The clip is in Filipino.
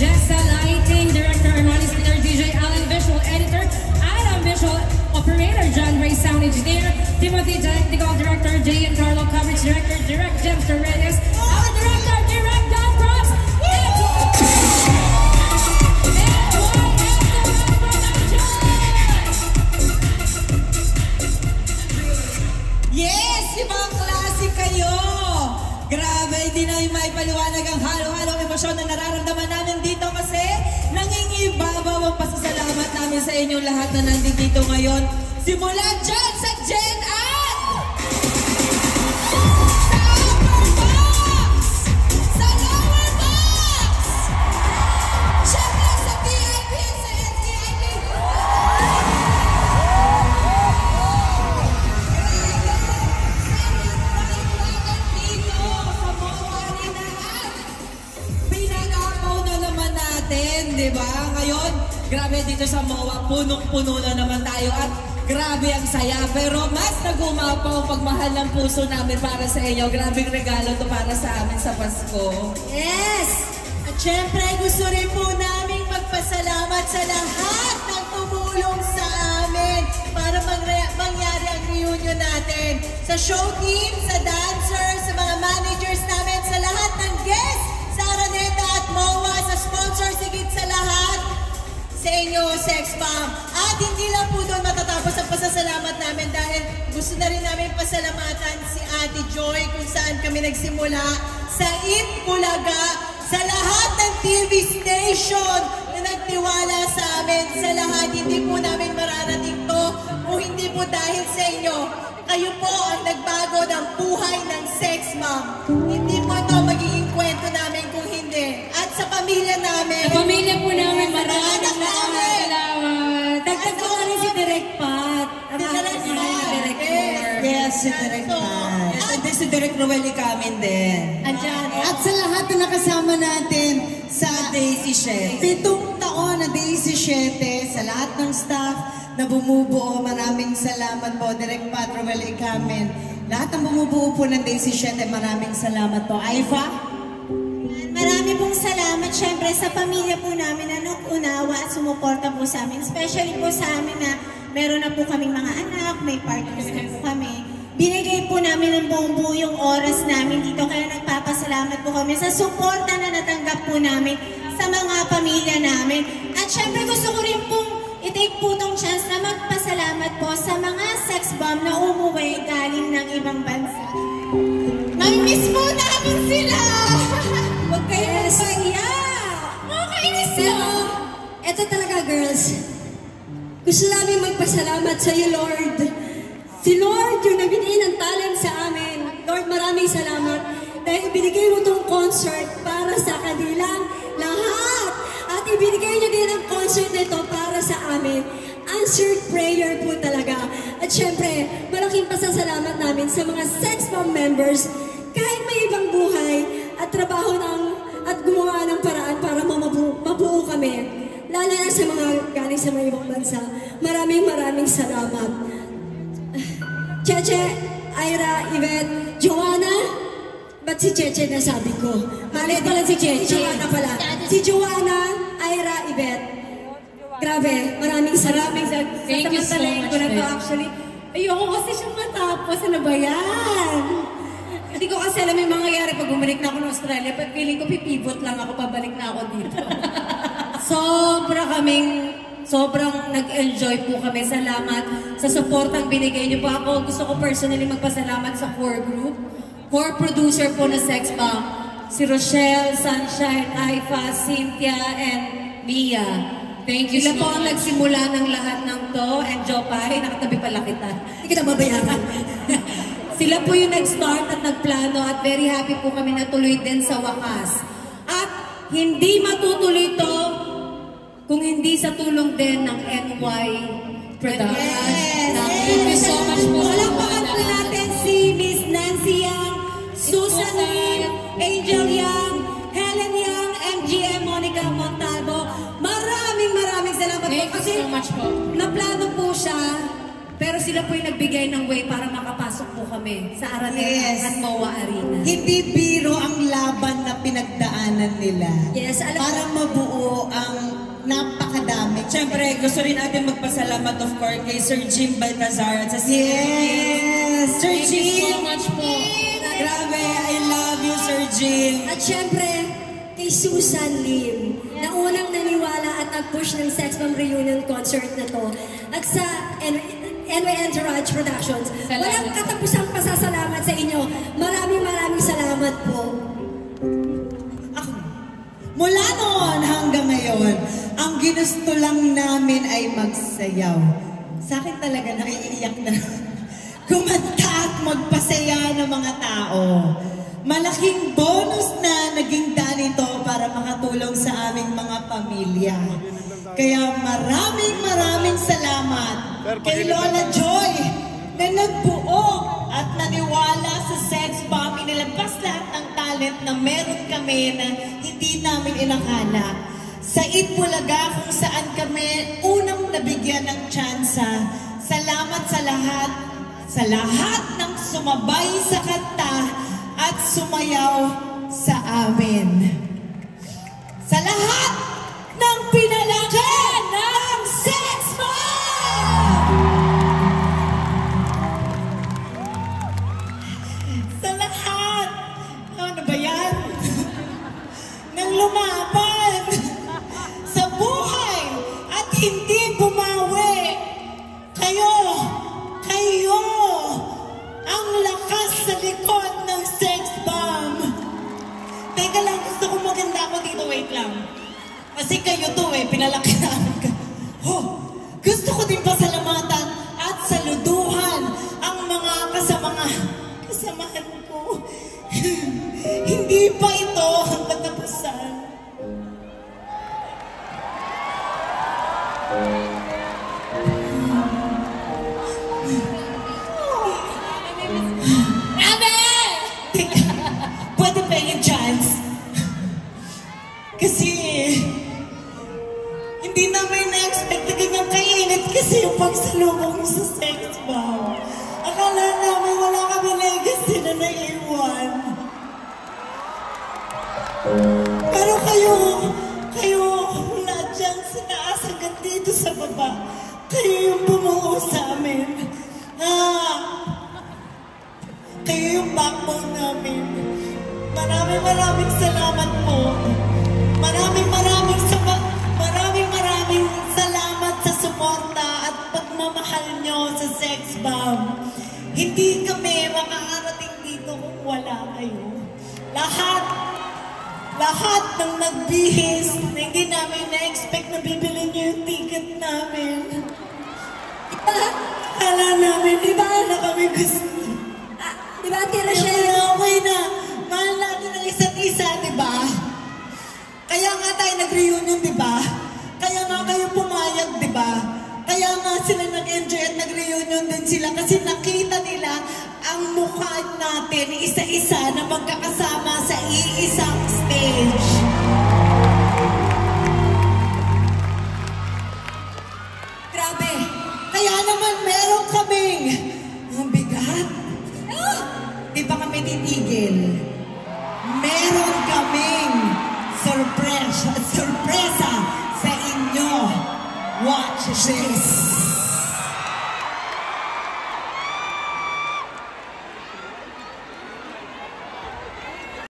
Jessa Lighting Director Armani Spinner, DJ Alan Visual Editor, Adam Visual Operator, John Ray Sound Engineer, Timothy Technical Director, Jay and Carlo Coverage Director, Direct Gems Torres, our Director, Direct Don Props, yes! Yung mga klase kayo! Grabe, hindi na yung may paliwanag ang halo-halong emosyon na nararamdaman namin dito kasi nangingibabaw ang pasasalamat namin sa inyong lahat na nandito ngayon. Simulan dyan sa Gen Ad! Sa upper box! Sa lower box! Siyempre sa VIP at sa SVIP! Diba? Ngayon, grabe dito sa MOA, punong-puno na naman tayo at grabe ang saya. Pero mas nagumapaw ang pagmahal ng puso namin para sa inyo. Grabing regalo to para sa amin sa Pasko. Yes! At syempre, gusto rin po namin magpasalamat sa lahat ng tumulong sa amin para mangyari ang reunion natin. Sa show team, sa dancers, sa mga managers namin, sa lahat ng guests, sa Araneta at MOA, sa sponsors, higit sa lahat, sa inyo, Sex Bomb. At hindi lang po doon matatapos ang pasasalamat namin dahil gusto na rin namin pasalamatan si Ate Joy kung saan kami nagsimula sa Bulaga, sa lahat ng TV station na nagtiwala sa amin, sa lahat, hindi po namin mararating to kung hindi po dahil sa inyo. Kayo po ang nagbago ng buhay ng Sex Mom. Hindi po ito magiging kwento namin kung hindi. At sa pamilya namin. Sa pamilya po namin, maraming salamat. Dagdag ko na rin si Direk Pat. Yes, si Direk Pat. At si Direk Roel Ikamin din. Andyan. At sa lahat na nakasama natin sa Daisy Chef. 7 taon na Daisy 7, sa lahat ng staff na bumubuo, maraming salamat po. Direk Pat, Roel Ikamin. Lahat ng bumubuo po ng Daisy 7, maraming salamat po. Aifa? Marami pong salamat syempre sa pamilya po namin na nag-unawa at sumuporta po sa amin. Especially po sa amin na meron na po kaming mga anak, may partners na po kami. Binigay po namin ng buong-buo yung oras namin dito. Kaya nagpapasalamat po kami sa suporta na natanggap po namin sa mga pamilya namin. At syempre gusto ko rin pong i-take po tong chance na magpasalamat po sa mga sex bomb na umuwi galing ng ibang bansa. Mamimiss po namin sila! Huwag kayo magpaiyak! Makakainis Pero, eto talaga girls. Gusto namin magpasalamat sa iyo, Lord. Si Lord, yung nagbigay ng talent sa amin. Lord, maraming salamat. Dahil ibinigay mo tong concert para sa kanilang lahat. At ibinigay niyo din ang concert na ito para sa amin. Answered prayer po talaga. At syempre, malaking pasasalamat namin sa mga Sex Bomb members. Kahit may ibang buhay at trabaho at gumawa ng paraan para mabuo kami. Lalo na sa mga galing sa mga ibang bansa. Maraming salamat. Cheche, Ira, Yvette, Joanna. Ba't si Cheche na sabi ko? Mali pala si Cheche. Joanna pala. Si Joanna, Ira, Yvette. Grabe, maraming salamat. Thank you so much. Actually, ayoko kasi siyang matapos. Ano ba yan? Hindi ko kasi alam yung mangyayari pag bumalik na ako ng Australia. Pag feeling ko, pipivot lang ako, pabalik na ako dito. Sobrang nag-enjoy po kami. Salamat sa supportang binigay niyo po ako. Gusto ko personally magpasalamat sa core group. Core producer po na Sex Bomb. Si Rochelle, Sunshine, Aifa, Cynthia, and Mia. Thank you Sila so po ang much. nagsimula ng lahat ng to. And Jopay, nakatabi pala kita. Hindi kita mabayaran. Sila po yung nag-start at nagplano at very happy po kami na tuloy din sa wakas. At hindi matutuloy to kung hindi sa tulong din ng NY Production. Yes! Thank you so much po. Palakpakan po natin si Miss Nancy Yang, Susan Lim, Angel Yang, Helen Yang, MGM Monica Montalvo. Maraming salamat po. Thank you Kasi so much po. naplano po siya Pero sila po yung nagbigay ng way para makapasok po kami sa Araneta Yes. at MOA Arena. Hindi biro ang laban na pinagdaanan nila. Yes, alam para mabuo ang napakadami. Siyempre, gusto rin natin magpasalamat of course kay Sir Jim Baltazar at sa Yes! Sir Thank you so Jim! much po. Grabe, I love you, Sir Jim! At syempre, kay Susan Lim, na unang naniwala at nag-push ng Sex Bomb Reunion concert na to. At sa NY Entourage Productions, Salamat. walang katapusang pasasalamat sa inyo. Maraming salamat po. Ako, mula noon hanggang ngayon, ang ginusto lang namin ay magsayaw. Sa akin talaga naiiyak na kumanta at magpasaya ng mga tao. Malaking bonus na naging ganito para makatulong sa aming mga pamilya. Kaya maraming salamat kay Lola Joy na nagbuo at naniwala sa Sex Bomb. Inilabas lahat ng talent na meron kami na hindi namin inakala. Sa Itbulaga kung saan kami unang nabigyan ng tsansa. Salamat sa lahat ng sumabay sa kanta at sumayaw sa amin. Sa lahat ng pinalagyan ng Sex Bomb! Sa lahat, ano ba yan? Nang lumaban sa buhay at hindi bumawi. Kayo ang lakas sa likod ng Sex Bomb. Teka lang, gusto ko maganda ako dito, wait lang. Kasi kayo to pinalaki namin ka. Gusto ko din pasalamatan at saluduhan ang mga kasamahan ko. Hindi pa ito ang katapusan. Teka, pwede ba yung chance? Kasi hindi namin na-expect na ganyan kainit kasi yung pagsalubong sa Sex Bomb. Akala namin wala kami legacy na naiiwan. Pero kayo, wala dyan sa taas hanggang dito sa baba. Kayo yung bumuo sa amin. Kayo yung backbone namin. Maraming salamat po. Maraming salamat sa suporta at pagmamahal nyo sa Sex Bomb. Hindi kami makakarating dito kung wala kayo. Lahat ng nagbihis na hindi namin na-expect na bibili nyo yung ticket namin. Kala namin, iba na kami gusto. Diba, Ate Rochelle? Okay na. Mahal natin ang isa't isa, diba? Kaya nga tayo nag-reunion, diba? Kaya nga kayo pumayag, diba? Kaya nga sila nag-enjoy at nag-reunion din sila kasi nakita nila ang mukha natin isa-isa na magkakasama sa iisang stage. Grabe! Kaya naman meron kaming ang bigat. Di ba kami titigil? Meron kaming sorpresa sa inyo. Watch this.